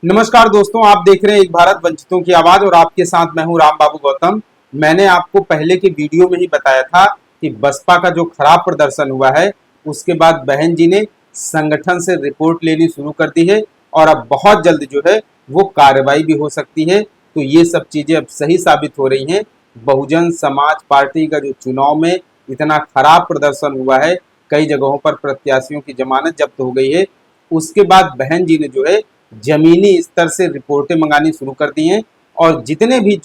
नमस्कार दोस्तों, आप देख रहे हैं एक भारत वंचितों की आवाज और आपके साथ मैं हूं राम बाबू गौतम। मैंने आपको पहले के वीडियो में ही बताया था कि बसपा का जो खराब प्रदर्शन हुआ है उसके बाद बहन जी ने संगठन से रिपोर्ट लेनी शुरू कर दी है और अब बहुत जल्द जो है वो कार्रवाई भी हो सकती है। तो ये सब चीजें अब सही साबित हो रही हैं। बहुजन समाज पार्टी का जो चुनाव में इतना खराब प्रदर्शन हुआ है, कई जगहों पर प्रत्याशियों की जमानत जब्त हो गई है, उसके बाद बहन जी ने जो है जमीनी स्तर से रिपोर्टें मंगानी शुरू कर दी हैं और जितने भी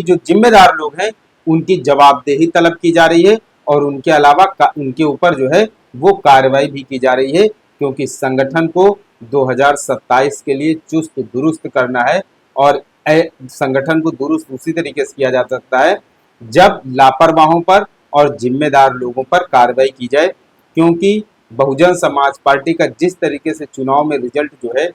जो जिम्मेदार लोग हैं उनकी जवाबदेही तलब की जा रही है और उनके अलावा उनके ऊपर जो है वो कार्रवाई भी की जा रही है, क्योंकि संगठन को 2027 के लिए चुस्त दुरुस्त करना है। और संगठन को दुरुस्त उसी तरीके से किया जा सकता है जब लापरवाहों पर और जिम्मेदार लोगों पर कार्रवाई की जाए, क्योंकि बहुजन समाज पार्टी का जिस तरीके से चुनाव में रिजल्ट जो है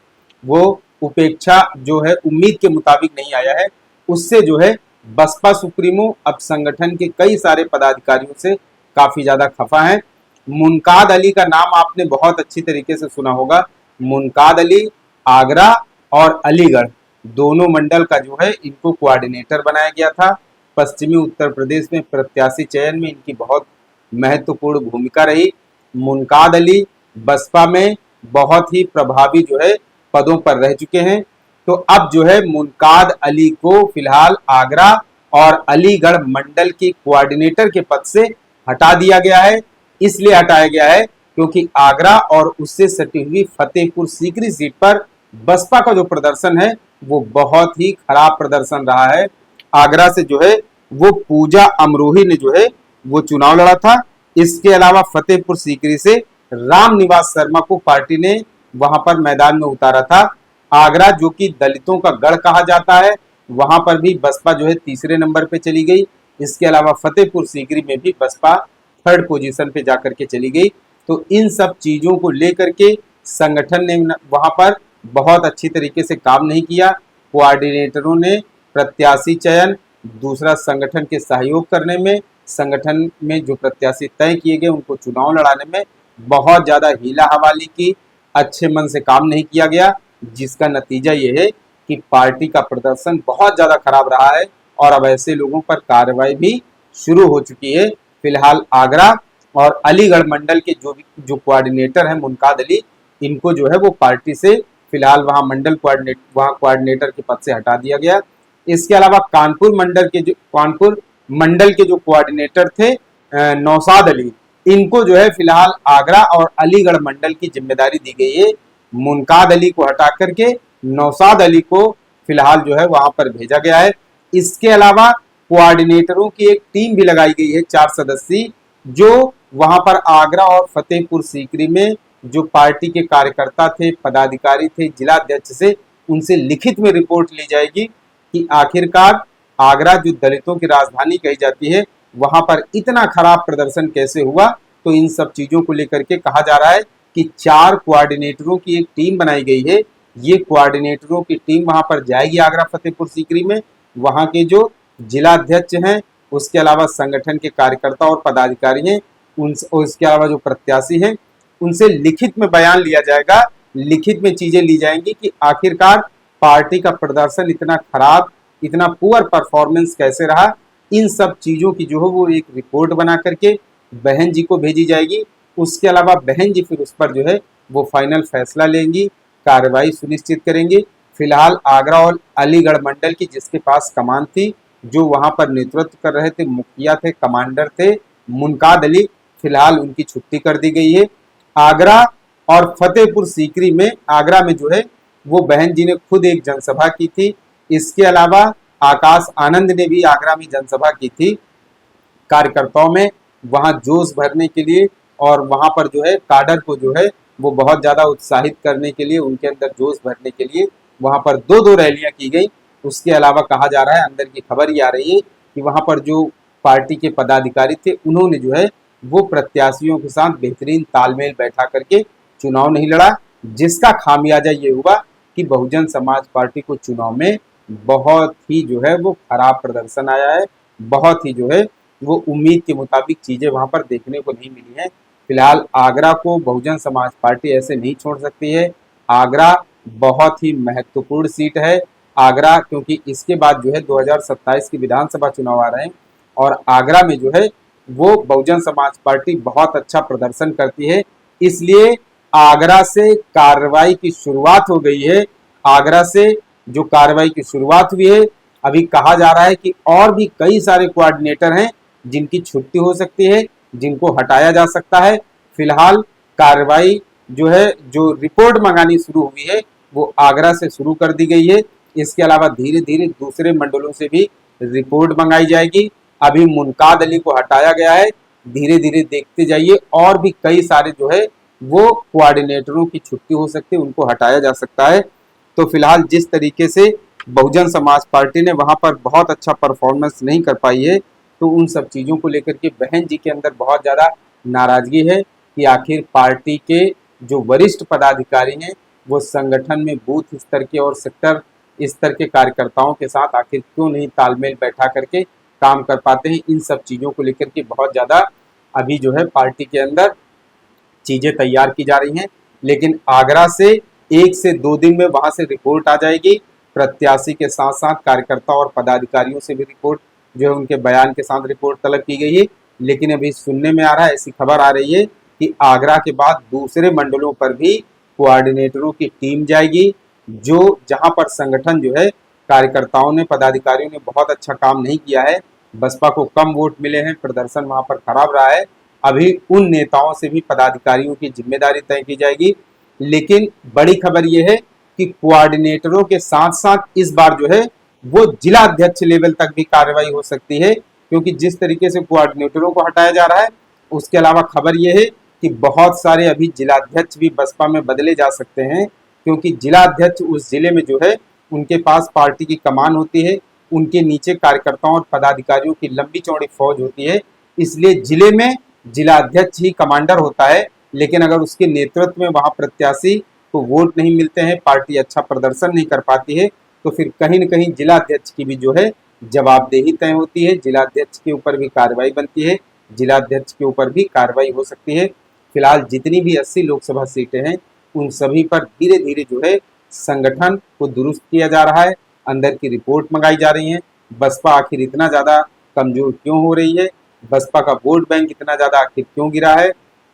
वो उपेक्षा जो है उम्मीद के मुताबिक नहीं आया है, उससे जो है बसपा सुप्रीमो अब संगठन के कई सारे पदाधिकारियों से काफी ज्यादा खफा हैं। मुनकाद अली का नाम आपने बहुत अच्छी तरीके से सुना होगा। मुनकाद अली आगरा और अलीगढ़ दोनों मंडल का जो है इनको कोऑर्डिनेटर बनाया गया था। पश्चिमी उत्तर प्रदेश में प्रत्याशी चयन में इनकी बहुत महत्वपूर्ण भूमिका रही। मुनकाद अली बसपा में बहुत ही प्रभावी जो है पदों पर रह चुके हैं। तो अब जो है मुनकाद अली को फिलहाल आगरा और अलीगढ़ मंडल की कोऑर्डिनेटर के पद से हटा दिया गया है। इसलिए हटाया गया है क्योंकि आगरा और उससे सटी हुई फतेहपुर सीकरी सीट पर बसपा का जो प्रदर्शन है वो बहुत ही खराब प्रदर्शन रहा है। आगरा से जो है वो पूजा अमरोही ने जो है वो चुनाव लड़ा था। इसके अलावा फतेहपुर सीकरी से राम निवास शर्मा को पार्टी ने वहां पर मैदान में उतारा था। आगरा जो कि दलितों का गढ़ कहा जाता है, वहां पर भी बसपा जो है तीसरे नंबर पे चली गई। इसके अलावा फतेहपुर सीकरी में भी बसपा थर्ड पोजीशन पे जाकर के चली गई। तो इन सब चीजों को लेकर के संगठन ने वहां पर बहुत अच्छी तरीके से काम नहीं किया। कोऑर्डिनेटरों ने प्रत्याशी चयन, दूसरा संगठन के सहयोग करने में, संगठन में जो प्रत्याशी तय किए गए उनको चुनाव लड़ाने में बहुत ज्यादा हीला हवाली की, अच्छे मन से काम नहीं किया गया, जिसका नतीजा ये है कि पार्टी का प्रदर्शन बहुत ज्यादा खराब रहा है और अब ऐसे लोगों पर कार्रवाई भी शुरू हो चुकी है। फिलहाल आगरा और अलीगढ़ मंडल के जो कोऑर्डिनेटर हैं मुनकाद अली, इनको जो है वो पार्टी से फिलहाल वहां कोऑर्डिनेटर के पद से हटा दिया गया। इसके अलावा कानपुर मंडल के जो कोऑर्डिनेटर थे नौशाद अली, इनको जो है फिलहाल आगरा और अलीगढ़ मंडल की जिम्मेदारी दी गई है। मुनकाद अली को हटा करके नौशाद अली को फिलहाल जो है वहां पर भेजा गया है। इसके अलावा कोऑर्डिनेटरों की एक टीम भी लगाई गई है 4 सदस्यीय, जो वहां पर आगरा और फतेहपुर सीकरी में जो पार्टी के कार्यकर्ता थे, पदाधिकारी थे, जिला अध्यक्ष से उनसे लिखित में रिपोर्ट ली जाएगी कि आखिरकार आगरा जो दलितों की राजधानी कही जाती है वहां पर इतना खराब प्रदर्शन कैसे हुआ। तो इन सब चीजों को लेकर के कहा जा रहा है कि 4 कोऑर्डिनेटरों की एक टीम बनाई गई है। ये कोऑर्डिनेटरों की टीम वहां पर जाएगी आगरा फतेहपुर सीकरी में। वहां के जो जिला अध्यक्ष हैं, उसके अलावा संगठन के कार्यकर्ता और पदाधिकारी हैं, उसके अलावा जो प्रत्याशी हैं, उनसे लिखित में बयान लिया जाएगा, लिखित में चीजें ली जाएंगी कि आखिरकार पार्टी का प्रदर्शन इतना खराब, इतना पुअर परफॉर्मेंस कैसे रहा। इन सब चीजों की जो है वो एक रिपोर्ट बना करके बहन जी को भेजी जाएगी। उसके अलावा बहन जी फिर उस पर जो है वो फाइनल फैसला लेंगी, कार्रवाई सुनिश्चित करेंगी। फिलहाल आगरा और अलीगढ़ मंडल की जिसके पास कमान थी, जो वहां पर नेतृत्व कर रहे थे, मुखिया थे, कमांडर थे मुनकाद अली, फिलहाल उनकी छुट्टी कर दी गई है। आगरा और फतेहपुर सीकरी में, आगरा में जो है वो बहन जी ने खुद एक जनसभा की थी। इसके अलावा आकाश आनंद ने भी आगरा में जनसभा की थी कार्यकर्ताओं में वहां जोश भरने के लिए, और वहां पर जो है काडर को जो है वो बहुत ज्यादा उत्साहित करने के लिए, उनके अंदर जोश भरने के लिए वहां पर दो दो रैलियां की गई। उसके अलावा कहा जा रहा है, अंदर की खबर ये आ रही है कि वहां पर जो पार्टी के पदाधिकारी थे उन्होंने जो है वो प्रत्याशियों के साथ बेहतरीन तालमेल बैठा करके चुनाव नहीं लड़ा, जिसका खामियाजा ये हुआ कि बहुजन समाज पार्टी को चुनाव में बहुत ही जो है वो खराब प्रदर्शन आया है। बहुत ही जो है वो उम्मीद के मुताबिक चीजें वहां पर देखने को नहीं मिली हैं। फिलहाल आगरा को बहुजन समाज पार्टी ऐसे नहीं छोड़ सकती है। आगरा बहुत ही महत्वपूर्ण सीट है आगरा, क्योंकि इसके बाद जो है 2027 की विधानसभा चुनाव आ रहे हैं और आगरा में जो है वो बहुजन समाज पार्टी बहुत अच्छा प्रदर्शन करती है। इसलिए आगरा से कार्रवाई की शुरुआत हो गई है। आगरा से जो कार्रवाई की शुरुआत हुई है, अभी कहा जा रहा है कि और भी कई सारे कोऑर्डिनेटर हैं जिनकी छुट्टी हो सकती है, जिनको हटाया जा सकता है। फिलहाल कार्रवाई जो है, जो रिपोर्ट मंगानी शुरू हुई है, वो आगरा से शुरू कर दी गई है। इसके अलावा धीरे धीरे दूसरे मंडलों से भी रिपोर्ट मंगाई जाएगी। अभी मुनकाद अली को हटाया गया है, धीरे धीरे देखते जाइए और भी कई सारे जो है वो कोऑर्डिनेटरों की छुट्टी हो सकती है, उनको हटाया जा सकता है। तो फिलहाल जिस तरीके से बहुजन समाज पार्टी ने वहां पर बहुत अच्छा परफॉर्मेंस नहीं कर पाई है, तो उन सब चीजों को लेकर के बहन जी के अंदर बहुत ज्यादा नाराजगी है कि आखिर पार्टी के जो वरिष्ठ पदाधिकारी हैं वो संगठन में बूथ स्तर के और सेक्टर स्तर के कार्यकर्ताओं के साथ आखिर क्यों नहीं तालमेल बैठा करके काम कर पाते हैं। इन सब चीजों को लेकर के बहुत ज्यादा अभी जो है पार्टी के अंदर चीजें तैयार की जा रही हैं। लेकिन आगरा से 1 से 2 दिन में वहां से रिपोर्ट आ जाएगी। प्रत्याशी के साथ साथ कार्यकर्ता और पदाधिकारियों से भी रिपोर्ट जो है उनके बयान के साथ रिपोर्ट तलब की गई है। लेकिन अभी सुनने में आ रहा है, ऐसी खबर आ रही है कि आगरा के बाद दूसरे मंडलों पर भी कोऑर्डिनेटरों की टीम जाएगी, जो जहां पर संगठन जो है कार्यकर्ताओं ने पदाधिकारियों ने बहुत अच्छा काम नहीं किया है, बसपा को कम वोट मिले हैं, प्रदर्शन वहां पर खराब रहा है। अभी उन नेताओं से भी पदाधिकारियों की जिम्मेदारी तय की जाएगी। लेकिन बड़ी खबर यह है कि कोऑर्डिनेटरों के साथ साथ इस बार जो है वो जिला अध्यक्ष लेवल तक भी कार्रवाई हो सकती है, क्योंकि जिस तरीके से कोऑर्डिनेटरों को हटाया जा रहा है, उसके अलावा खबर यह है कि बहुत सारे अभी जिलाध्यक्ष भी बसपा में बदले जा सकते हैं, क्योंकि जिला अध्यक्ष उस जिले में जो है उनके पास पार्टी की कमान होती है, उनके नीचे कार्यकर्ताओं और पदाधिकारियों की लंबी चौड़ी फौज होती है। इसलिए जिले में जिला अध्यक्ष ही कमांडर होता है। लेकिन अगर उसके नेतृत्व में वहां प्रत्याशी को वोट नहीं मिलते हैं, पार्टी अच्छा प्रदर्शन नहीं कर पाती है, तो फिर कहीं न कहीं जिला अध्यक्ष की भी जो है जवाबदेही तय होती है, जिला अध्यक्ष के ऊपर भी कार्रवाई बनती है, जिला अध्यक्ष के ऊपर भी कार्रवाई हो सकती है। फिलहाल जितनी भी 80 लोकसभा सीटें हैं, उन सभी पर धीरे धीरे जो है संगठन को दुरुस्त किया जा रहा है, अंदर की रिपोर्ट मंगाई जा रही है। बसपा आखिर इतना ज्यादा कमजोर क्यों हो रही है, बसपा का वोट बैंक इतना ज्यादा आखिर क्यों गिरा है,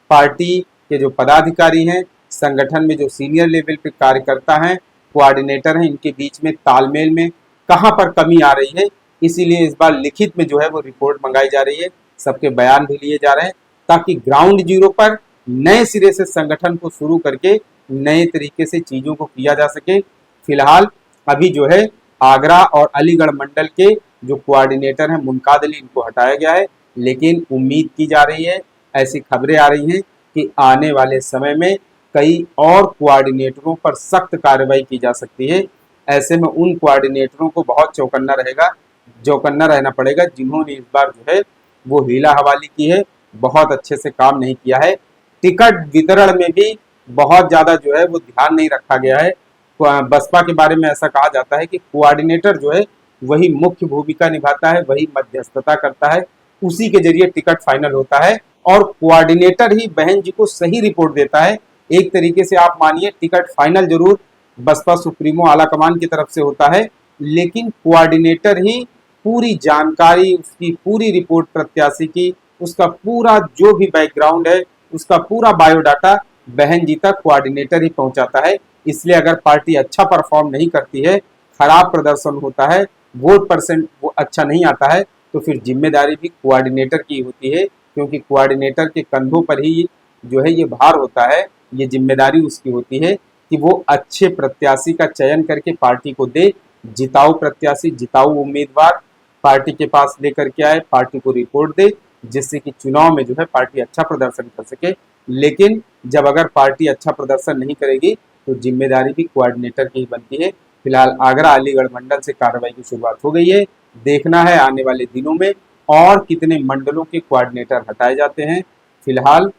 पार्टी के जो पदाधिकारी हैं, संगठन में जो सीनियर लेवल पे कार्यकर्ता हैं, कोऑर्डिनेटर हैं, इनके बीच में तालमेल में कहां पर कमी आ रही है। इसीलिए इस बार लिखित में जो है वो रिपोर्ट मंगाई जा रही है, सबके बयान भी लिए जा रहे हैं, ताकि ग्राउंड जीरो पर नए सिरे से संगठन को शुरू करके नए तरीके से चीजों को किया जा सके। फिलहाल अभी जो है आगरा और अलीगढ़ मंडल के जो कोऑर्डिनेटर हैं मुनकाद अली, इनको हटाया गया है। लेकिन उम्मीद की जा रही है, ऐसी खबरें आ रही हैं कि आने वाले समय में कई और कोऑर्डिनेटरों पर सख्त कार्रवाई की जा सकती है। ऐसे में उन कोऑर्डिनेटरों को बहुत चौकन्ना रहना पड़ेगा जिन्होंने इस बार जो है वो हीला हवाली की है, बहुत अच्छे से काम नहीं किया है। टिकट वितरण में भी बहुत ज्यादा जो है वो ध्यान नहीं रखा गया है। बसपा के बारे में ऐसा कहा जाता है कि कोऑर्डिनेटर जो है वही मुख्य भूमिका निभाता है, वही मध्यस्थता करता है, उसी के जरिए टिकट फाइनल होता है और कोऑर्डिनेटर ही बहन जी को सही रिपोर्ट देता है। एक तरीके से आप मानिए टिकट फाइनल जरूर बसपा सुप्रीमो आलाकमान की तरफ से होता है, लेकिन कोऑर्डिनेटर ही पूरी जानकारी, उसकी पूरी रिपोर्ट प्रत्याशी की, उसका पूरा जो भी बैकग्राउंड है, उसका पूरा बायोडाटा बहन जी तक कोऑर्डिनेटर ही पहुंचाता है। इसलिए अगर पार्टी अच्छा परफॉर्म नहीं करती है, खराब प्रदर्शन होता है, वोट परसेंट वो अच्छा नहीं आता है, तो फिर जिम्मेदारी भी कोऑर्डिनेटर की होती है, क्योंकि कोऑर्डिनेटर के कंधों पर ही जो है ये भार होता है, ये जिम्मेदारी उसकी होती है कि वो अच्छे प्रत्याशी का चयन करके पार्टी को दे, जिताऊ प्रत्याशी, जिताऊ उम्मीदवार पार्टी के पास लेकर के आए, पार्टी को रिपोर्ट दे, जिससे कि चुनाव में जो है पार्टी अच्छा प्रदर्शन कर सके। लेकिन जब अगर पार्टी अच्छा प्रदर्शन नहीं करेगी तो जिम्मेदारी भी कोऑर्डिनेटर की ही बनती है। फिलहाल आगरा अलीगढ़ मंडल से कार्रवाई की शुरुआत हो गई है, देखना है आने वाले दिनों में और कितने मंडलों के कोऑर्डिनेटर हटाए जाते हैं। फिलहाल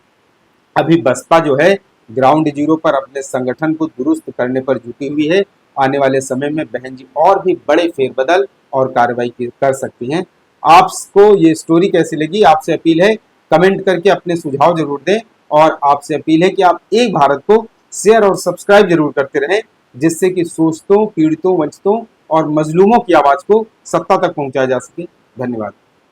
अभी बसपा जो है ग्राउंड जीरो पर अपने संगठन को दुरुस्त करने पर जुटी हुई है। आने वाले समय में बहन जी और भी बड़े फेरबदल और कार्रवाई कर सकती हैं। आपको ये स्टोरी कैसी लगी, आपसे अपील है कमेंट करके अपने सुझाव जरूर दें, और आपसे अपील है कि आप एक भारत को शेयर और सब्सक्राइब जरूर करते रहें, जिससे कि शोषितों, पीड़ितों, वंचितों और मजलूमों की आवाज को सत्ता तक पहुंचाया जा सके। धन्यवाद।